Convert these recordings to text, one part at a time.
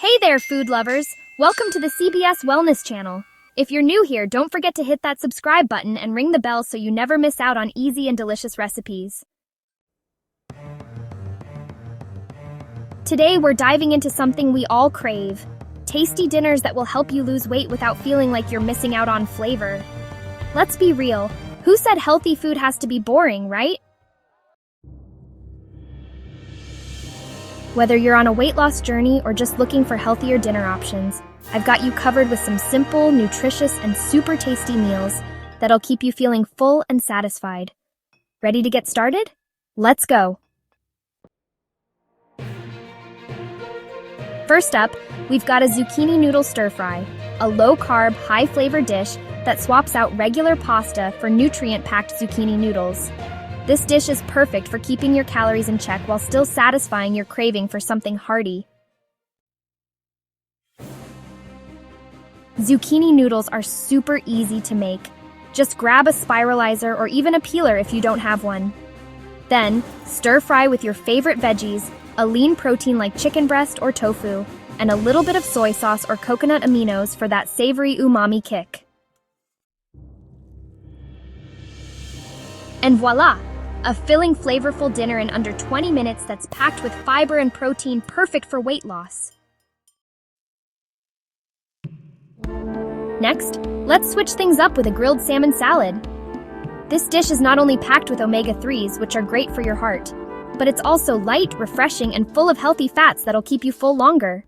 Hey there, food lovers! Welcome to the CBS Wellness Channel. If you're new here, don't forget to hit that subscribe button and ring the bell so you never miss out on easy and delicious recipes. Today, we're diving into something we all crave. Tasty dinners that will help you lose weight without feeling like you're missing out on flavor. Let's be real. Who said healthy food has to be boring, right? Whether you're on a weight loss journey or just looking for healthier dinner options, I've got you covered with some simple, nutritious, and super tasty meals that'll keep you feeling full and satisfied. Ready to get started? Let's go! First up, we've got a Zucchini Noodle Stir-Fry, a low-carb, high-flavor dish that swaps out regular pasta for nutrient-packed zucchini noodles. This dish is perfect for keeping your calories in check while still satisfying your craving for something hearty. Zucchini noodles are super easy to make. Just grab a spiralizer or even a peeler if you don't have one. Then, stir-fry with your favorite veggies, a lean protein like chicken breast or tofu, and a little bit of soy sauce or coconut aminos for that savory umami kick. And voila! A filling, flavorful dinner in under 20 minutes that's packed with fiber and protein, perfect for weight loss. Next, let's switch things up with a grilled salmon salad. This dish is not only packed with omega-3s, which are great for your heart, but it's also light, refreshing, and full of healthy fats that'll keep you full longer.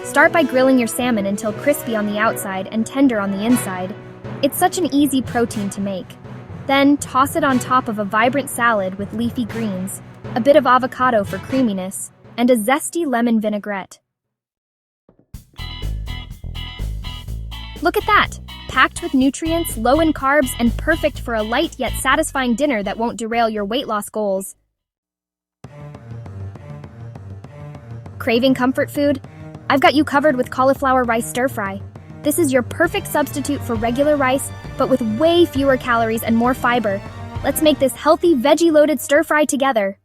Start by grilling your salmon until crispy on the outside and tender on the inside. It's such an easy protein to make. Then, toss it on top of a vibrant salad with leafy greens, a bit of avocado for creaminess, and a zesty lemon vinaigrette. Look at that! Packed with nutrients, low in carbs, and perfect for a light yet satisfying dinner that won't derail your weight loss goals. Craving comfort food? I've got you covered with Cauliflower Rice Stir-Fry. This is your perfect substitute for regular rice, but with way fewer calories and more fiber. Let's make this healthy, veggie-loaded stir-fry together.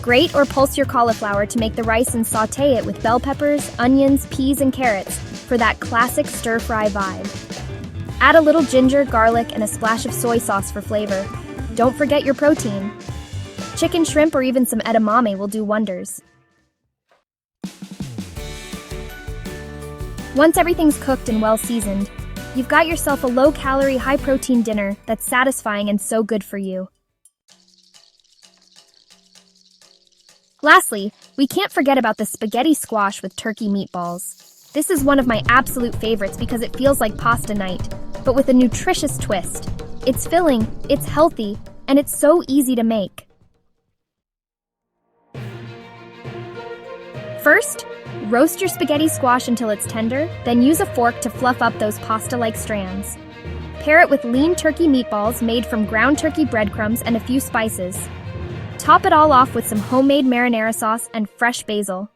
Grate or pulse your cauliflower to make the rice and sauté it with bell peppers, onions, peas, and carrots for that classic stir-fry vibe. Add a little ginger, garlic, and a splash of soy sauce for flavor. Don't forget your protein. Chicken, shrimp, or even some edamame will do wonders. Once everything's cooked and well-seasoned, you've got yourself a low-calorie, high-protein dinner that's satisfying and so good for you. Lastly, we can't forget about the spaghetti squash with turkey meatballs. This is one of my absolute favorites because it feels like pasta night, but with a nutritious twist. It's filling, it's healthy, and it's so easy to make. First, roast your spaghetti squash until it's tender, then use a fork to fluff up those pasta-like strands. Pair it with lean turkey meatballs made from ground turkey breadcrumbs and a few spices. Top it all off with some homemade marinara sauce and fresh basil.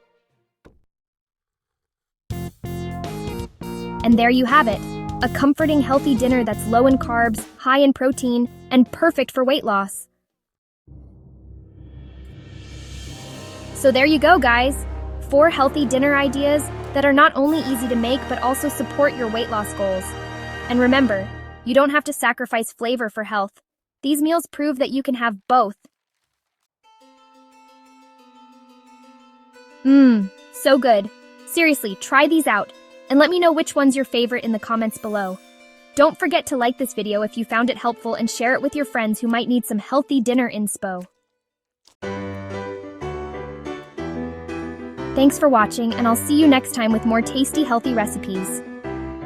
And there you have it, a comforting, healthy dinner that's low in carbs, high in protein, and perfect for weight loss. So there you go, guys. 4 healthy dinner ideas that are not only easy to make but also support your weight loss goals. And remember, you don't have to sacrifice flavor for health. These meals prove that you can have both. So good. Seriously, try these out, and let me know which one's your favorite in the comments below. Don't forget to like this video if you found it helpful and share it with your friends who might need some healthy dinner inspo. Thanks for watching, and I'll see you next time with more tasty, healthy recipes.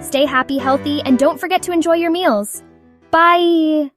Stay happy, healthy, and don't forget to enjoy your meals. Bye!